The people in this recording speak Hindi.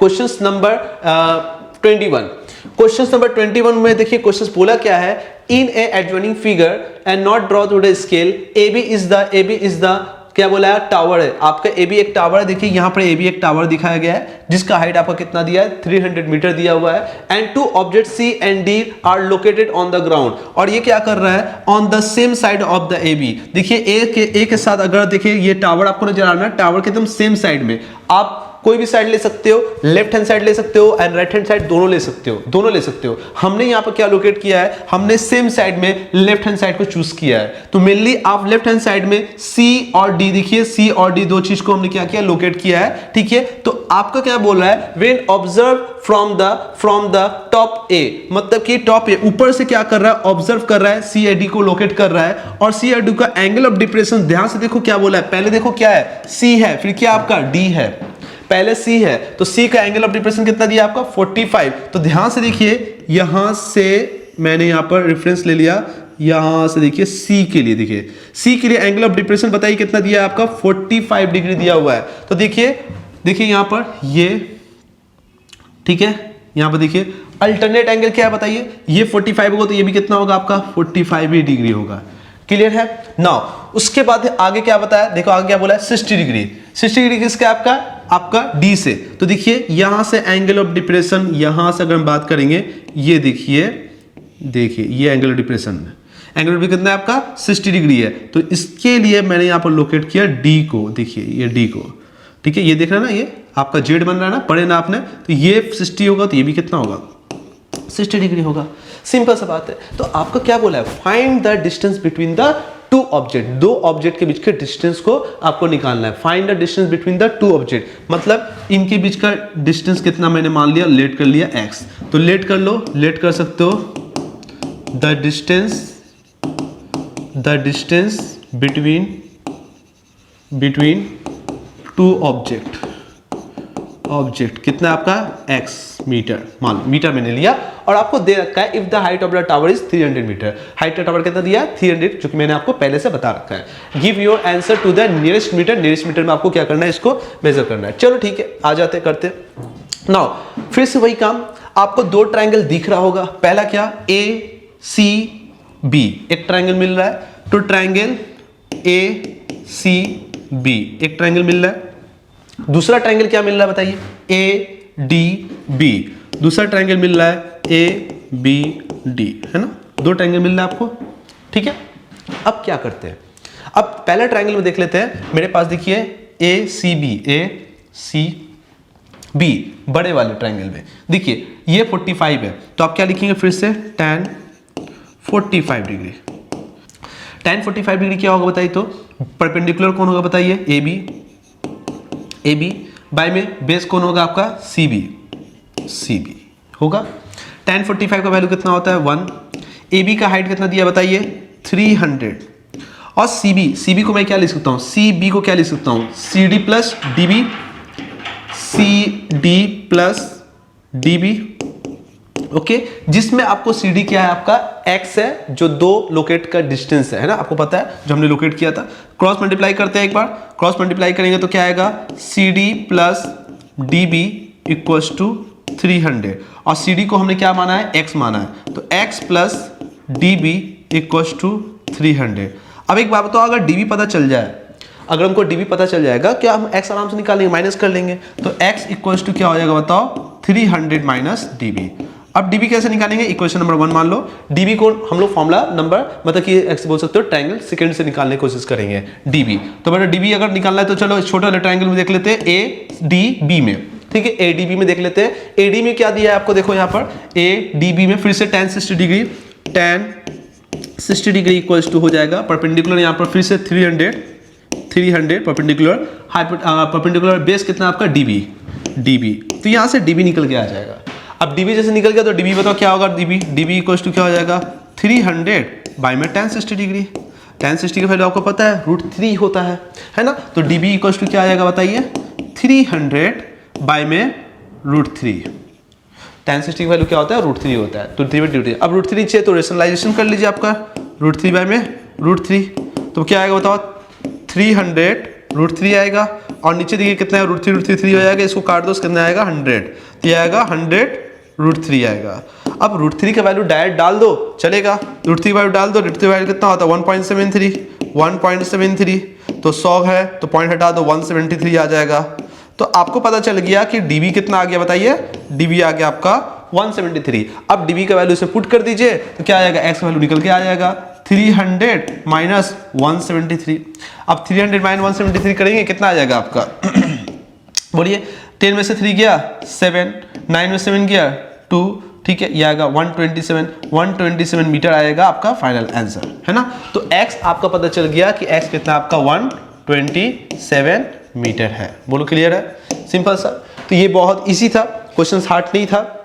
Question number 21। क्वेश्चन नंबर 21 में देखिए क्वेश्चन बोला क्या है, in a adjoining figure and not draw to the scale AB is the क्या बोला है, टावर है आपका। AB एक टावर है, देखिए यहाँ पर AB एक टावर दिखाया गया है जिसका हाइट आपका कितना दिया है 300 मीटर दिया हुआ है। And two object C and D are located on the ground, और ये क्या कर रहा है on the same side of the AB। देखिए A के साथ अगर देखिए ये टावर आपको नजर आ रहा है, टावर के एकदम सेम साइड में आप कोई भी साइड ले सकते हो, लेफ्ट हैंड साइड ले सकते हो एंड राइट हैंड साइड दोनों ले सकते हो। हमने यहाँ पर क्या लोकेट किया है, हमने सेम साइड में लेफ्ट हैंड साइड को चूज किया है। तो मेनली आप लेफ्ट हैंड साइड में C और D, देखिए C और D दो चीज को हमने क्या किया, लोकेट किया है, ठीक है। तो आपका क्या बोल रहा है, when observe from the top A, मतलब कि टॉप A ऊपर से क्या कर रहा है, ऑब्जर्व कर रहा है, C और D को लोकेट कर रहा है, और C और D का एंगल ऑफ डिप्रेशन ध्यान से देखो क्या बोला है, पहले देखो क्या है, C है, फिर क्या आपका D है, पहले C है, तो C का एंगल ऑफ डिप्रेशन कितना दिया आपका 45। तो ध्यान से देखिए, यहां से मैंने यहां पर रेफरेंस ले लिया, यहां से देखिए C के लिए, देखिए C के लिए एंगल ऑफ डिप्रेशन बताइए कितना दिया है आपका 45 डिग्री दिया हुआ है। तो देखिए यहां पर ये, ठीक है, यहां पर देखिए अल्टरनेट एंगल क्या है बताइए, ये 45 होगा तो ये भी कितना होगा आपका 45 डिग्री होगा। क्लियर है। नाउ उसके बाद आगे क्या बताया, देखो आगे क्या बोला है 60 डिग्री। 60 डिग्री किसका आपका D से। तो देखिए यहां से एंगल ऑफ डिप्रेशन, यहां से अगर हम बात करेंगे, ये देखिए ये एंगल ऑफ डिप्रेशन कितना है आपका 60 डिग्री है। तो इसके लिए मैंने यहां पर लोकेट किया D को, देखिए ये D को, ठीक है, ये देख रहे हैं ना, ये आपका Z बन रहा है ना, पढ़े ना आपने, तो ये 60 होगा तो ये भी कितना होगा 60 डिग्री होगा। सिंपल सा बात है। तो आपका क्या बोला है, find the distance between the two object, दो ऑब्जेक्ट के बीच के डिस्टेंस को आपको निकालना है। Find the distance between the two object, मतलब इनके बीच का डिस्टेंस कितना मैंने मान लिया, लेट कर लिया x, तो लेट कर लो, लेट कर सकते हो the distance between two object कितना आपका x मीटर, मान लो मीटर मैंने लिया, और आपको दे रखा है if the height of the tower is 300 metre, height का टावर कितना दिया 300, जो कि मैंने आपको पहले से बता रखा है। Give your answer to the nearest metre में आपको क्या करना है, इसको मेजर करना है। चलो ठीक है, आ जाते करते। नाउ फिर से वही काम, आपको दो ट्रायंगल दिख रहा होगा, पहला क्या ACB, एक ट्रायंगल मिल रहा है, तो ट्रायंगल ACB एक ट्रायंगल मिल रहा है। दूसरा ट्रायंगल क्या मिल रहा है बताइए, ADB, दूसरा ट्रायंगल मिल रहा है ABD, है ना, दो ट्रायंगल मिल रहा है आपको, ठीक है। अब क्या करते हैं, अब पहले ट्रायंगल में देख लेते हैं। मेरे पास देखिए ACB बड़े वाले ट्रायंगल में देखिए ये 45 है, तो आप क्या लिखेंगे फिर से, tan 45 डिग्री। tan 45 डिग्री क्या होगा बताइए, तो परपेंडिकुलर कौन होगा बताइए, AB बाय में बेस कौन होगा आपका CB होगा। tan 45 का वैल्यू कितना होता है 1। AB का हाइट कितना दिया बताइए 300, और CB को मैं क्या लिख सकता हूँ, CB को क्या लिख सकता हूँ, CD प्लस DB, ओके, जिसमें आपको CD क्या है आपका x है, जो दो लोकेट का डिस्टेंस है ना, आपको पता है जो हमने लोकेट किया था। क्रॉस मल्टीप्लाई करते हैं, एक बार क्रॉस मल्टीप्लाई करेंगे तो क्या आएगा, CD plus DB equals to 300, और CD को हमने क्या माना है, x माना है, तो x plus DB equals to 300। अब एक बात बताओ, अगर DB पता चल जाए, अगर हमको DB पता चल जाएगा, क्या हम x आराम से निकाल लेंगे, माइनस कर लेंगे, तो x इक्वल्स टू क्या हो जाएगा बताओ 300 माइनस DB। अब DB कैसे निकालेंगे, इक्वेशन नंबर 1 मान लो, DB को हम लोग फॉर्मूला नंबर मतलब कि x बोल सकते हो ट्रायंगल सेकंड से निकालने की कोशिश करेंगे DB। तो बेटा DB अगर निकालना है तो चलो छोटे वाले ट्रायंगल में देख लेते हैं ADB में, ठीक है, ADB में देख लेते हैं। AD में क्या दिया है आपको, देखो यहाँ पर ADB में फिर से tan 60 डिग्री इक्वल्स टू हो जाएगा परपेंडिकुलर, यहाँ पर फिर से 300 परपेंडिकुलर बेस कितना आपका DB, तो यहाँ से DB निकल के आ जाएगा। अब DB जैसे निकल गया तो DB बताओ क्या होगा, DB इक्वल्स टू क्या हो जाएगा 300 बाय में tan 60 डिग्री। tan 60 का वैल्यू आपको पता है √3 होता है ना, तो DB इक्वल्स टू क्या आ जाएगा बताइए 300 बाय में √3। tan 60 का वैल्यू क्या होता है √3 होता है, तो 3/3। अब √3 चाहिए तो रेशनलाइजेशन कर लीजिए आपका, √3 बाय में √3, तो क्या आएगा बताओ 300 √3 आएगा, और नीचे देखिए कितना है, √3 हो जाएगा, इसको काट दो, कितना आएगा 100, तो ये आएगा 100√3 आएगा। अब √3 का वैल्यू डायरेक्ट डाल दो चलेगा, √3 वैल्यू डाल दो, √3 वैल्यू कितना होता है 1.73, तो 100 है तो पॉइंट हटा दो 173 आ जाएगा। तो आपको पता चल गया कि dB कितना आ गया, बताइए dB आ गया आपका 173। अब dB का वैल्यू इसमें पुट कर दीजिए तो क्या आ जाएगा, x का वैल्यू निकल के आ जाएगा 300 माइनस 173। अब 300 माइनस 173 करेंगे कितना आ जाएगा आपका बोलिए, 10 में से 3 गया 7, 9 में 7 गया 2, ठीक है, ये आएगा 127 मीटर आएगा आपका फाइनल आंसर, है ना। तो x आपका पता चल गया कि x कितना आपका 127 मीटर है। बोलो क्लियर है, सिंपल सा। तो ये बहुत इजी था, क्वेश्चन हार्ड नहीं था।